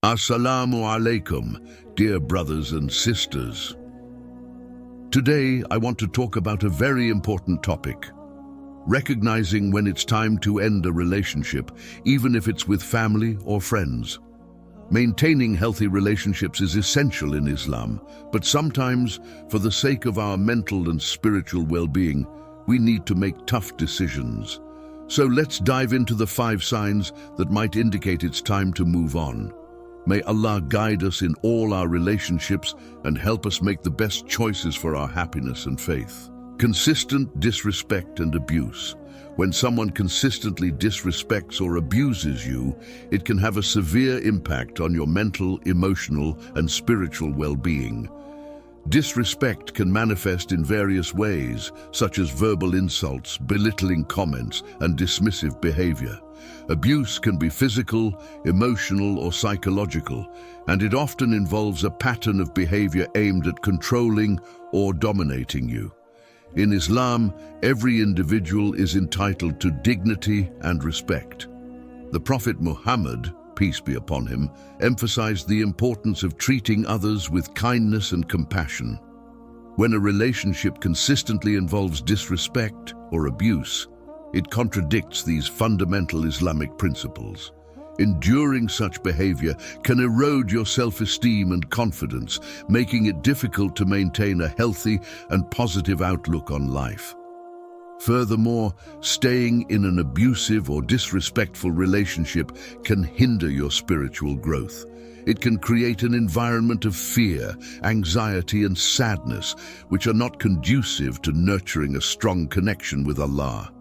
Assalamu alaikum, dear brothers and sisters. Today, I want to talk about a very important topic. Recognizing when it's time to end a relationship, even if it's with family or friends. Maintaining healthy relationships is essential in Islam, but sometimes, for the sake of our mental and spiritual well-being, we need to make tough decisions. So let's dive into the 5 signs that might indicate it's time to move on. May Allah guide us in all our relationships and help us make the best choices for our happiness and faith. Consistent disrespect and abuse. When someone consistently disrespects or abuses you, it can have a severe impact on your mental, emotional, and spiritual well-being. Disrespect can manifest in various ways, such as verbal insults, belittling comments, and dismissive behavior. Abuse can be physical, emotional, or psychological, and it often involves a pattern of behavior aimed at controlling or dominating you. In Islam, every individual is entitled to dignity and respect. The Prophet Muhammad, peace be upon him, emphasized the importance of treating others with kindness and compassion. When a relationship consistently involves disrespect or abuse, it contradicts these fundamental Islamic principles. Enduring such behavior can erode your self-esteem and confidence, making it difficult to maintain a healthy and positive outlook on life. Furthermore, staying in an abusive or disrespectful relationship can hinder your spiritual growth. It can create an environment of fear, anxiety, and sadness, which are not conducive to nurturing a strong connection with Allah.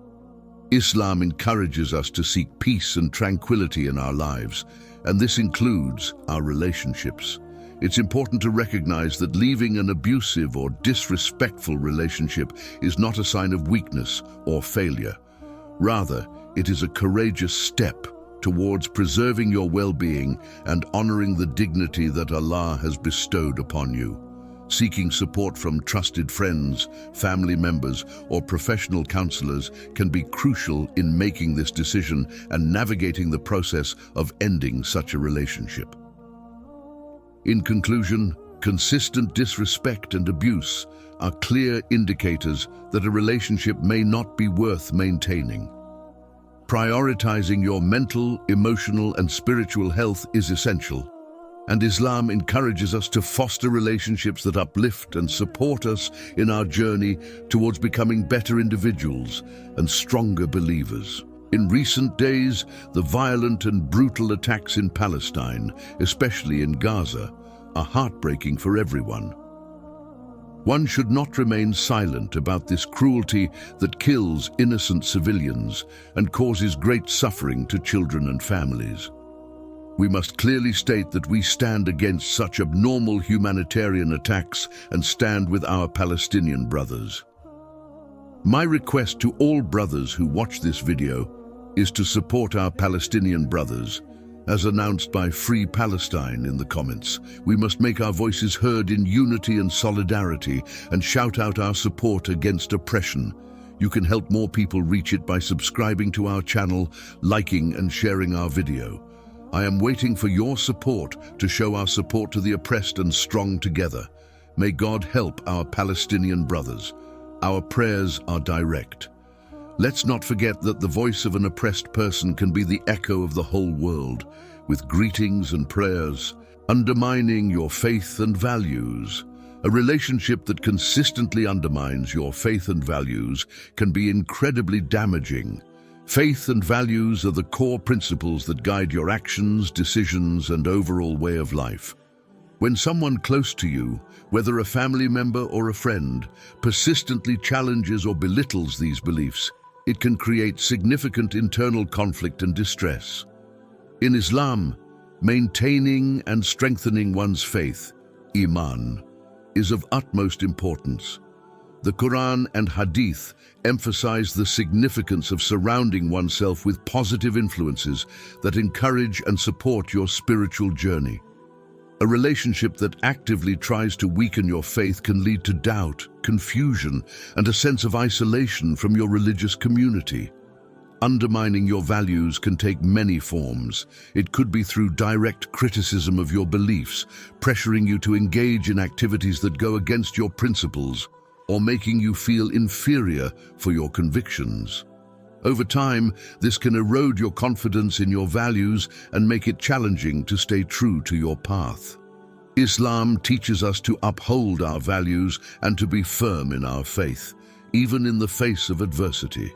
Islam encourages us to seek peace and tranquility in our lives, and this includes our relationships. It's important to recognize that leaving an abusive or disrespectful relationship is not a sign of weakness or failure. Rather, it is a courageous step towards preserving your well-being and honoring the dignity that Allah has bestowed upon you. Seeking support from trusted friends, family members, or professional counselors can be crucial in making this decision and navigating the process of ending such a relationship. In conclusion, consistent disrespect and abuse are clear indicators that a relationship may not be worth maintaining. Prioritizing your mental, emotional, and spiritual health is essential, and Islam encourages us to foster relationships that uplift and support us in our journey towards becoming better individuals and stronger believers. In recent days, the violent and brutal attacks in Palestine, especially in Gaza, are heartbreaking for everyone. One should not remain silent about this cruelty that kills innocent civilians and causes great suffering to children and families. We must clearly state that we stand against such abnormal humanitarian attacks and stand with our Palestinian brothers. My request to all brothers who watch this video is to support our Palestinian brothers. As announced by Free Palestine in the comments, we must make our voices heard in unity and solidarity and shout out our support against oppression. You can help more people reach it by subscribing to our channel, liking and sharing our video. I am waiting for your support to show our support to the oppressed and strong together. May God help our Palestinian brothers. Our prayers are direct. Let's not forget that the voice of an oppressed person can be the echo of the whole world, with greetings and prayers, undermining your faith and values. A relationship that consistently undermines your faith and values can be incredibly damaging. Faith and values are the core principles that guide your actions, decisions, and overall way of life. When someone close to you, whether a family member or a friend, persistently challenges or belittles these beliefs, it can create significant internal conflict and distress. In Islam, maintaining and strengthening one's faith, iman, is of utmost importance. The Quran and Hadith emphasize the significance of surrounding oneself with positive influences that encourage and support your spiritual journey. A relationship that actively tries to weaken your faith can lead to doubt, confusion, and a sense of isolation from your religious community. undermining your values can take many forms. It could be through direct criticism of your beliefs, pressuring you to engage in activities that go against your principles, or making you feel inferior for your convictions. Over time, this can erode your confidence in your values and make it challenging to stay true to your path. Islam teaches us to uphold our values and to be firm in our faith, even in the face of adversity.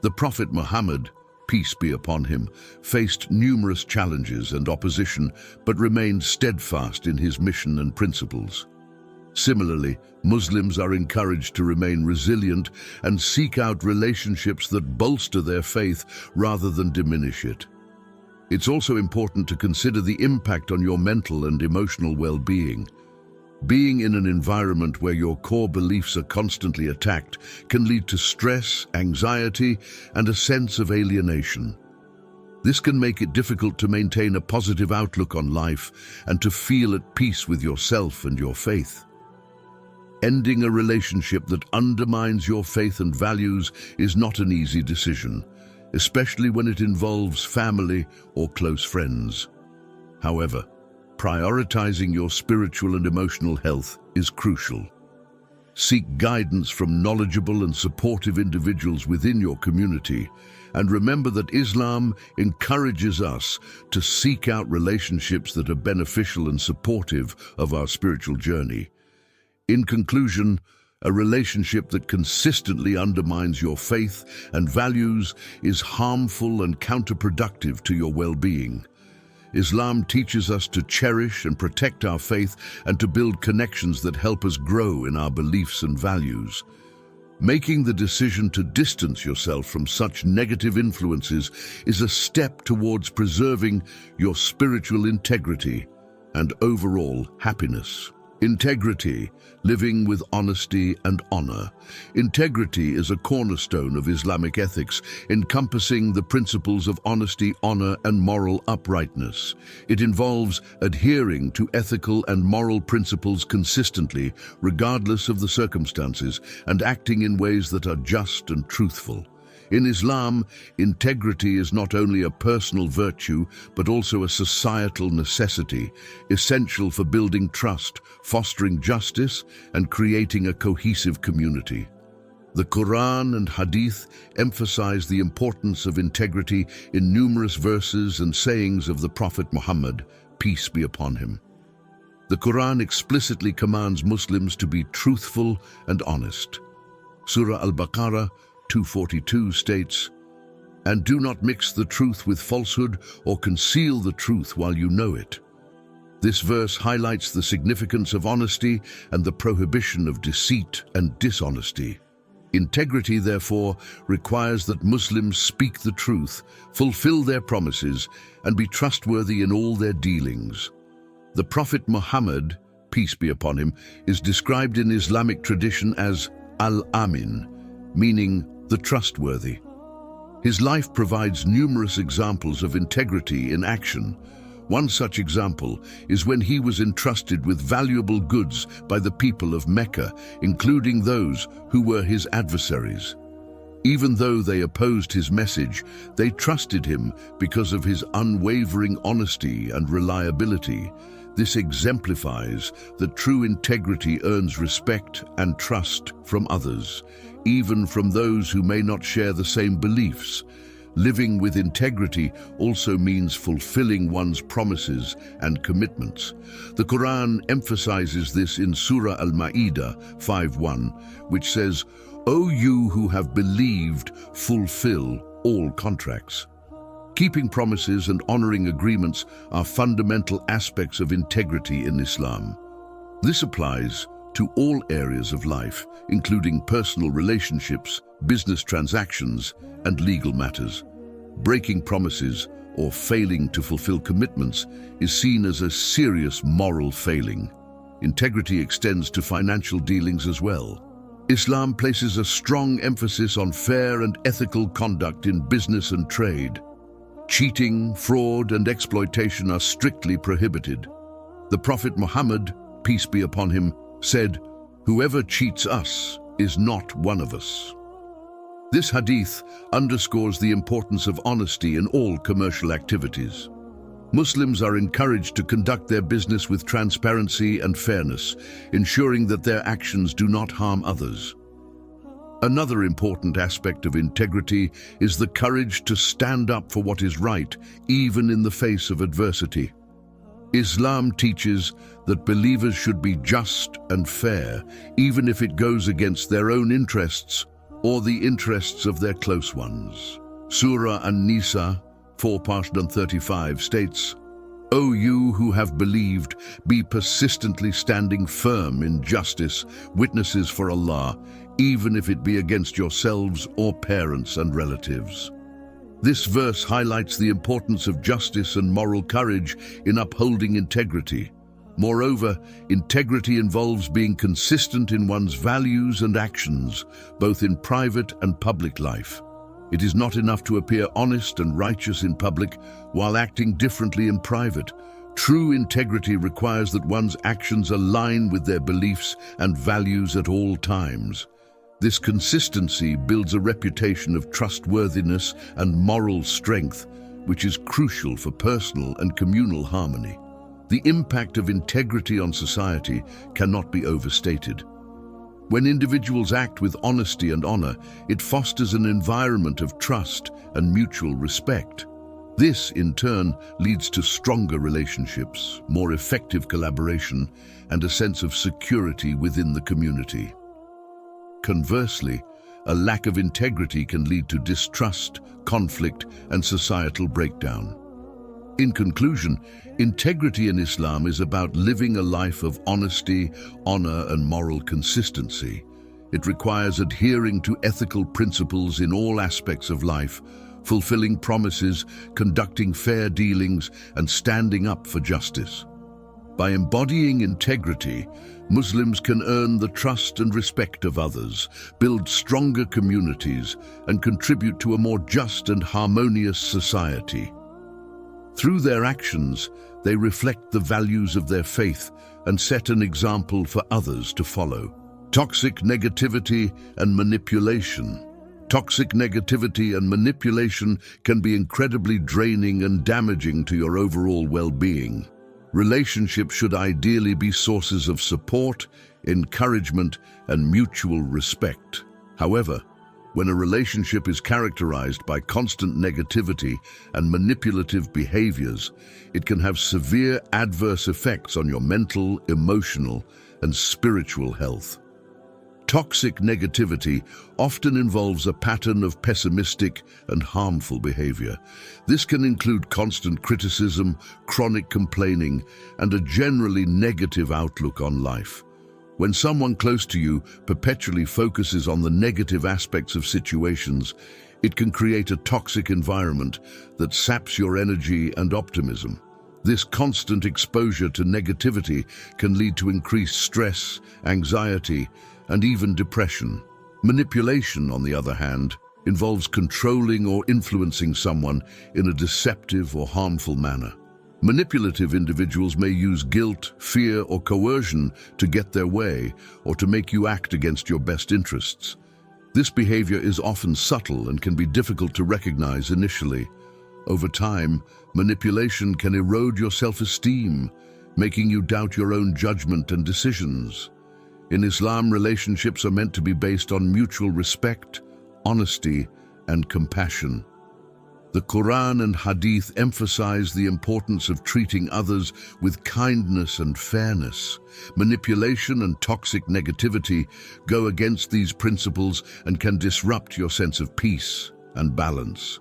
The Prophet Muhammad, peace be upon him, faced numerous challenges and opposition, but remained steadfast in his mission and principles. Similarly, Muslims are encouraged to remain resilient and seek out relationships that bolster their faith rather than diminish it. It's also important to consider the impact on your mental and emotional well-being. Being in an environment where your core beliefs are constantly attacked can lead to stress, anxiety, and a sense of alienation. This can make it difficult to maintain a positive outlook on life and to feel at peace with yourself and your faith. Ending a relationship that undermines your faith and values is not an easy decision, especially when it involves family or close friends. However, prioritizing your spiritual and emotional health is crucial. Seek guidance from knowledgeable and supportive individuals within your community, and remember that Islam encourages us to seek out relationships that are beneficial and supportive of our spiritual journey. In conclusion, a relationship that consistently undermines your faith and values is harmful and counterproductive to your well-being. Islam teaches us to cherish and protect our faith and to build connections that help us grow in our beliefs and values. Making the decision to distance yourself from such negative influences is a step towards preserving your spiritual integrity and overall happiness. Integrity, living with honesty and honor. Integrity is a cornerstone of Islamic ethics, encompassing the principles of honesty, honor, and moral uprightness. It involves adhering to ethical and moral principles consistently, regardless of the circumstances, and acting in ways that are just and truthful. In Islam, integrity is not only a personal virtue, but also a societal necessity, essential for building trust, fostering justice, and creating a cohesive community. The Quran and Hadith emphasize the importance of integrity in numerous verses and sayings of the Prophet Muhammad, peace be upon him. The Quran explicitly commands Muslims to be truthful and honest. Surah Al-Baqarah 242 states, "And do not mix the truth with falsehood or conceal the truth while you know it." This verse highlights the significance of honesty and the prohibition of deceit and dishonesty. Integrity, therefore, requires that Muslims speak the truth, fulfill their promises, and be trustworthy in all their dealings. The Prophet Muhammad, peace be upon him, is described in Islamic tradition as Al-Amin, meaning the trustworthy. His life provides numerous examples of integrity in action. One such example is when he was entrusted with valuable goods by the people of Mecca, including those who were his adversaries. Even though they opposed his message, they trusted him because of his unwavering honesty and reliability. This exemplifies that true integrity earns respect and trust from others, even from those who may not share the same beliefs. Living with integrity also means fulfilling one's promises and commitments. The Quran emphasizes this in Surah Al-Ma'idah 5:1, which says, "O you who have believed, fulfill all contracts." Keeping promises and honoring agreements are fundamental aspects of integrity in Islam. This applies to all areas of life, including personal relationships, business transactions, and legal matters. Breaking promises or failing to fulfill commitments is seen as a serious moral failing. Integrity extends to financial dealings as well. Islam places a strong emphasis on fair and ethical conduct in business and trade. Cheating, fraud, and exploitation are strictly prohibited. The Prophet Muhammad, peace be upon him, said, "Whoever cheats us is not one of us." This hadith underscores the importance of honesty in all commercial activities. Muslims are encouraged to conduct their business with transparency and fairness, ensuring that their actions do not harm others. Another important aspect of integrity is the courage to stand up for what is right, even in the face of adversity. Islam teaches that believers should be just and fair, even if it goes against their own interests or the interests of their close ones. Surah An-Nisa 4:35 states, "O you who have believed, be persistently standing firm in justice, witnesses for Allah, even if it be against yourselves or parents and relatives." This verse highlights the importance of justice and moral courage in upholding integrity. Moreover, integrity involves being consistent in one's values and actions, both in private and public life. It is not enough to appear honest and righteous in public while acting differently in private. True integrity requires that one's actions align with their beliefs and values at all times. This consistency builds a reputation of trustworthiness and moral strength, which is crucial for personal and communal harmony. The impact of integrity on society cannot be overstated. When individuals act with honesty and honor, it fosters an environment of trust and mutual respect. This, in turn, leads to stronger relationships, more effective collaboration, and a sense of security within the community. Conversely, a lack of integrity can lead to distrust, conflict, and societal breakdown. In conclusion, integrity in Islam is about living a life of honesty, honor, and moral consistency. It requires adhering to ethical principles in all aspects of life, fulfilling promises, conducting fair dealings, and standing up for justice. By embodying integrity, Muslims can earn the trust and respect of others, build stronger communities, and contribute to a more just and harmonious society. Through their actions, they reflect the values of their faith and set an example for others to follow. Toxic negativity and manipulation. Toxic negativity and manipulation can be incredibly draining and damaging to your overall well-being. Relationships should ideally be sources of support, encouragement, and mutual respect. However, when a relationship is characterized by constant negativity and manipulative behaviors, it can have severe adverse effects on your mental, emotional, and spiritual health. Toxic negativity often involves a pattern of pessimistic and harmful behavior. This can include constant criticism, chronic complaining, and a generally negative outlook on life. When someone close to you perpetually focuses on the negative aspects of situations, it can create a toxic environment that saps your energy and optimism. This constant exposure to negativity can lead to increased stress, anxiety, and even depression. Manipulation, on the other hand, involves controlling or influencing someone in a deceptive or harmful manner. Manipulative individuals may use guilt, fear, or coercion to get their way or to make you act against your best interests. This behavior is often subtle and can be difficult to recognize initially. Over time, manipulation can erode your self-esteem, making you doubt your own judgment and decisions. In Islam, relationships are meant to be based on mutual respect, honesty, and compassion. The Quran and Hadith emphasize the importance of treating others with kindness and fairness. Manipulation and toxic negativity go against these principles and can disrupt your sense of peace and balance.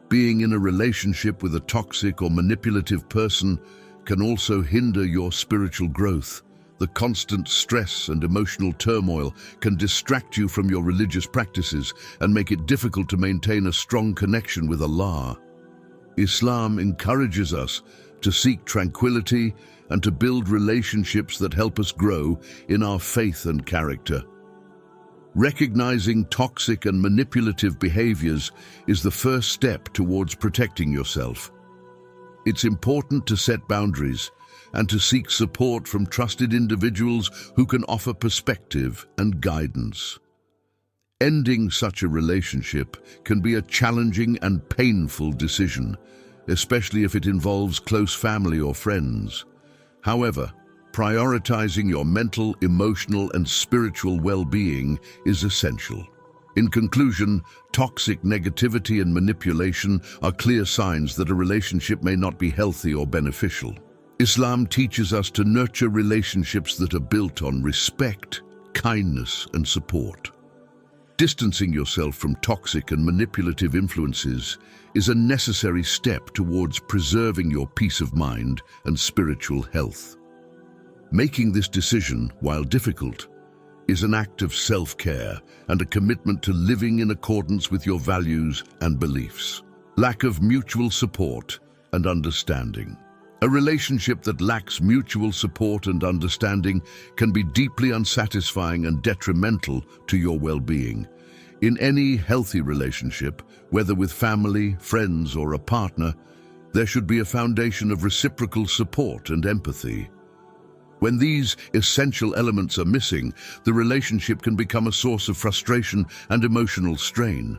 Being in a relationship with a toxic or manipulative person can also hinder your spiritual growth. The constant stress and emotional turmoil can distract you from your religious practices and make it difficult to maintain a strong connection with Allah. Islam encourages us to seek tranquility and to build relationships that help us grow in our faith and character. Recognizing toxic and manipulative behaviors is the first step towards protecting yourself. It's important to set boundaries and to seek support from trusted individuals who can offer perspective and guidance. Ending such a relationship can be a challenging and painful decision, especially if it involves close family or friends. However, prioritizing your mental, emotional, and spiritual well-being is essential. In conclusion, toxic negativity and manipulation are clear signs that a relationship may not be healthy or beneficial. Islam teaches us to nurture relationships that are built on respect, kindness, and support. Distancing yourself from toxic and manipulative influences is a necessary step towards preserving your peace of mind and spiritual health. Making this decision, while difficult, is an act of self-care and a commitment to living in accordance with your values and beliefs. Lack of mutual support and understanding. A relationship that lacks mutual support and understanding can be deeply unsatisfying and detrimental to your well-being. In any healthy relationship, whether with family, friends, or a partner, there should be a foundation of reciprocal support and empathy. When these essential elements are missing, the relationship can become a source of frustration and emotional strain.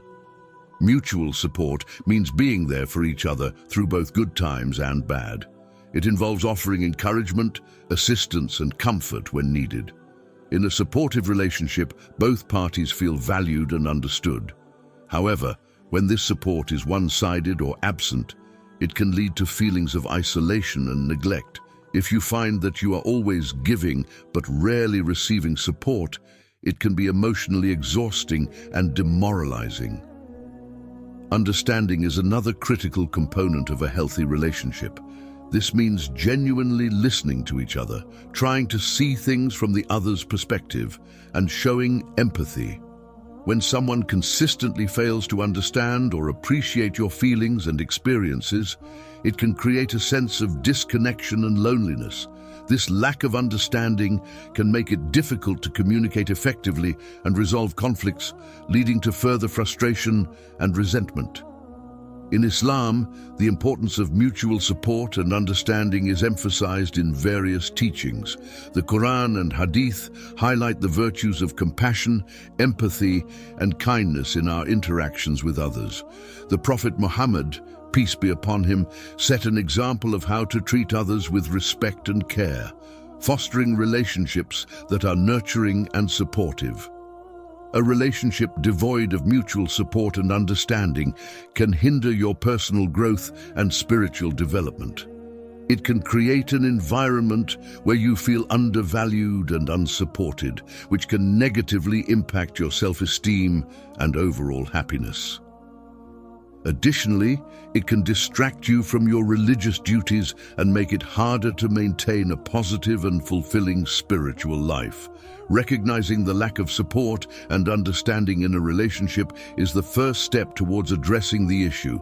Mutual support means being there for each other through both good times and bad. It involves offering encouragement, assistance, and comfort when needed. In a supportive relationship, both parties feel valued and understood. However, when this support is one-sided or absent, it can lead to feelings of isolation and neglect. If you find that you are always giving but rarely receiving support, it can be emotionally exhausting and demoralizing. Understanding is another critical component of a healthy relationship. This means genuinely listening to each other, trying to see things from the other's perspective, and showing empathy. When someone consistently fails to understand or appreciate your feelings and experiences, it can create a sense of disconnection and loneliness. This lack of understanding can make it difficult to communicate effectively and resolve conflicts, leading to further frustration and resentment. In Islam, the importance of mutual support and understanding is emphasized in various teachings. The Quran and Hadith highlight the virtues of compassion, empathy, and kindness in our interactions with others. The Prophet Muhammad, peace be upon him, set an example of how to treat others with respect and care, fostering relationships that are nurturing and supportive. A relationship devoid of mutual support and understanding can hinder your personal growth and spiritual development. It can create an environment where you feel undervalued and unsupported, which can negatively impact your self-esteem and overall happiness. Additionally, it can distract you from your religious duties and make it harder to maintain a positive and fulfilling spiritual life. Recognizing the lack of support and understanding in a relationship is the first step towards addressing the issue.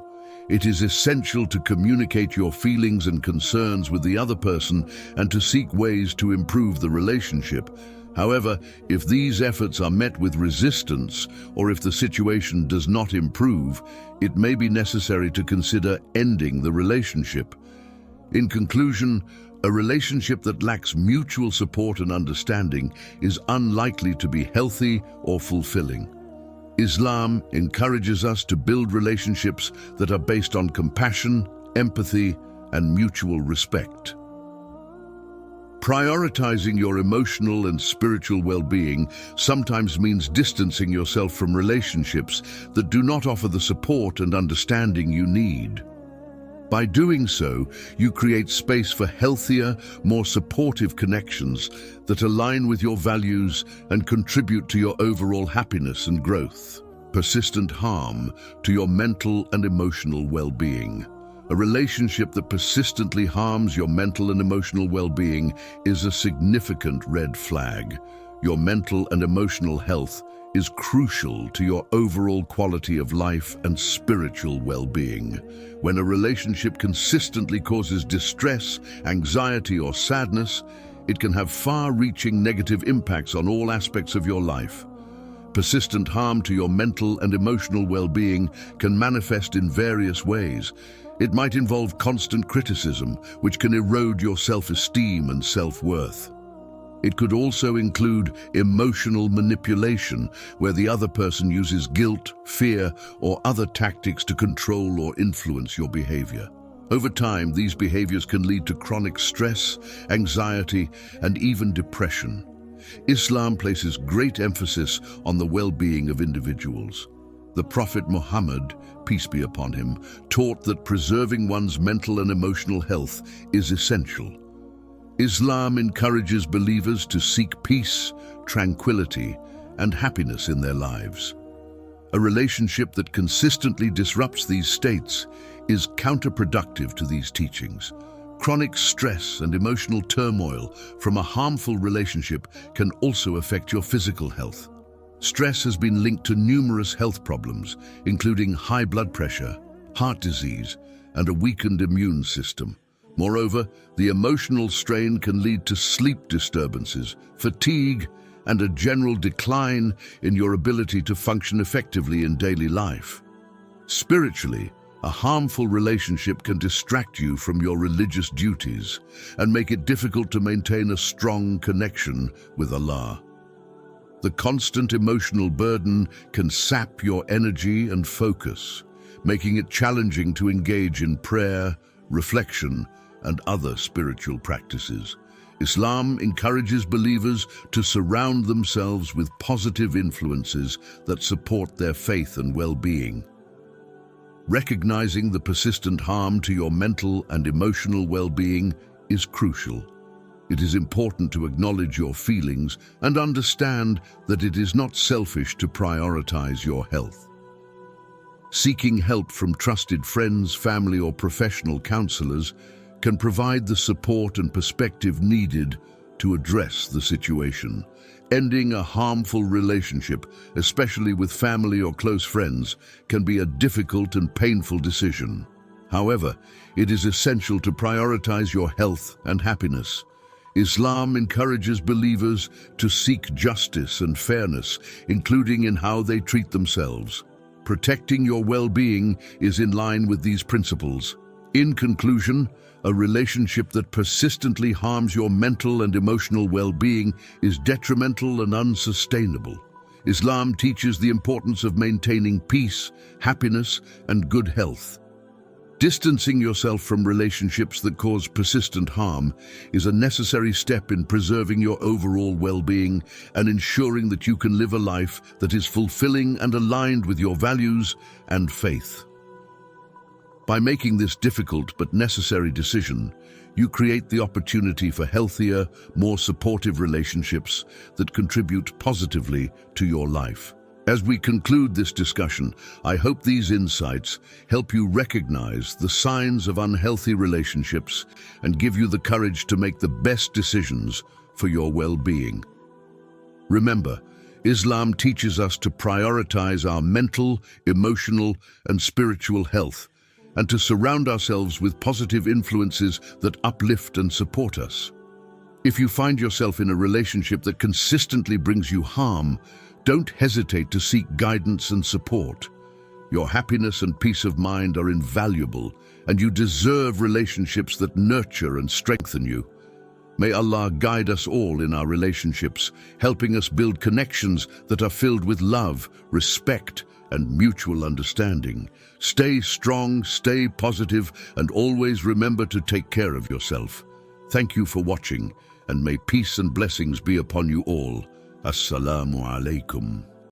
It is essential to communicate your feelings and concerns with the other person and to seek ways to improve the relationship. However, if these efforts are met with resistance or if the situation does not improve, it may be necessary to consider ending the relationship. In conclusion, a relationship that lacks mutual support and understanding is unlikely to be healthy or fulfilling. Islam encourages us to build relationships that are based on compassion, empathy, and mutual respect. Prioritizing your emotional and spiritual well-being sometimes means distancing yourself from relationships that do not offer the support and understanding you need. By doing so, you create space for healthier, more supportive connections that align with your values and contribute to your overall happiness and growth. Persistent harm to your mental and emotional well-being. A relationship that persistently harms your mental and emotional well-being is a significant red flag. Your mental and emotional health is crucial to your overall quality of life and spiritual well-being. When a relationship consistently causes distress, anxiety, or sadness, it can have far-reaching negative impacts on all aspects of your life. Persistent harm to your mental and emotional well-being can manifest in various ways. It might involve constant criticism, which can erode your self-esteem and self-worth. It could also include emotional manipulation, where the other person uses guilt, fear, or other tactics to control or influence your behavior. Over time, these behaviors can lead to chronic stress, anxiety, and even depression. Islam places great emphasis on the well-being of individuals. The Prophet Muhammad, peace be upon him, taught that preserving one's mental and emotional health is essential. Islam encourages believers to seek peace, tranquility, and happiness in their lives. A relationship that consistently disrupts these states is counterproductive to these teachings. Chronic stress and emotional turmoil from a harmful relationship can also affect your physical health. Stress has been linked to numerous health problems, including high blood pressure, heart disease, and a weakened immune system. Moreover, the emotional strain can lead to sleep disturbances, fatigue, and a general decline in your ability to function effectively in daily life. Spiritually, a harmful relationship can distract you from your religious duties and make it difficult to maintain a strong connection with Allah. The constant emotional burden can sap your energy and focus, making it challenging to engage in prayer, reflection, and other spiritual practices. Islam encourages believers to surround themselves with positive influences that support their faith and well-being. Recognizing the persistent harm to your mental and emotional well-being is crucial. It is important to acknowledge your feelings and understand that it is not selfish to prioritize your health. Seeking help from trusted friends, family, or professional counselors can provide the support and perspective needed to address the situation. Ending a harmful relationship, especially with family or close friends, can be a difficult and painful decision. However, it is essential to prioritize your health and happiness. Islam encourages believers to seek justice and fairness, including in how they treat themselves. Protecting your well-being is in line with these principles. In conclusion, a relationship that persistently harms your mental and emotional well-being is detrimental and unsustainable. Islam teaches the importance of maintaining peace, happiness, and good health. Distancing yourself from relationships that cause persistent harm is a necessary step in preserving your overall well-being and ensuring that you can live a life that is fulfilling and aligned with your values and faith. By making this difficult but necessary decision, you create the opportunity for healthier, more supportive relationships that contribute positively to your life. As we conclude this discussion, I hope these insights help you recognize the signs of unhealthy relationships and give you the courage to make the best decisions for your well-being. Remember, Islam teaches us to prioritize our mental, emotional, and spiritual health, and to surround ourselves with positive influences that uplift and support us. If you find yourself in a relationship that consistently brings you harm, don't hesitate to seek guidance and support. Your happiness and peace of mind are invaluable, and you deserve relationships that nurture and strengthen you. May Allah guide us all in our relationships, helping us build connections that are filled with love, respect, and mutual understanding. Stay strong, stay positive, and always remember to take care of yourself. Thank you for watching, and may peace and blessings be upon you all. Assalamu alaikum.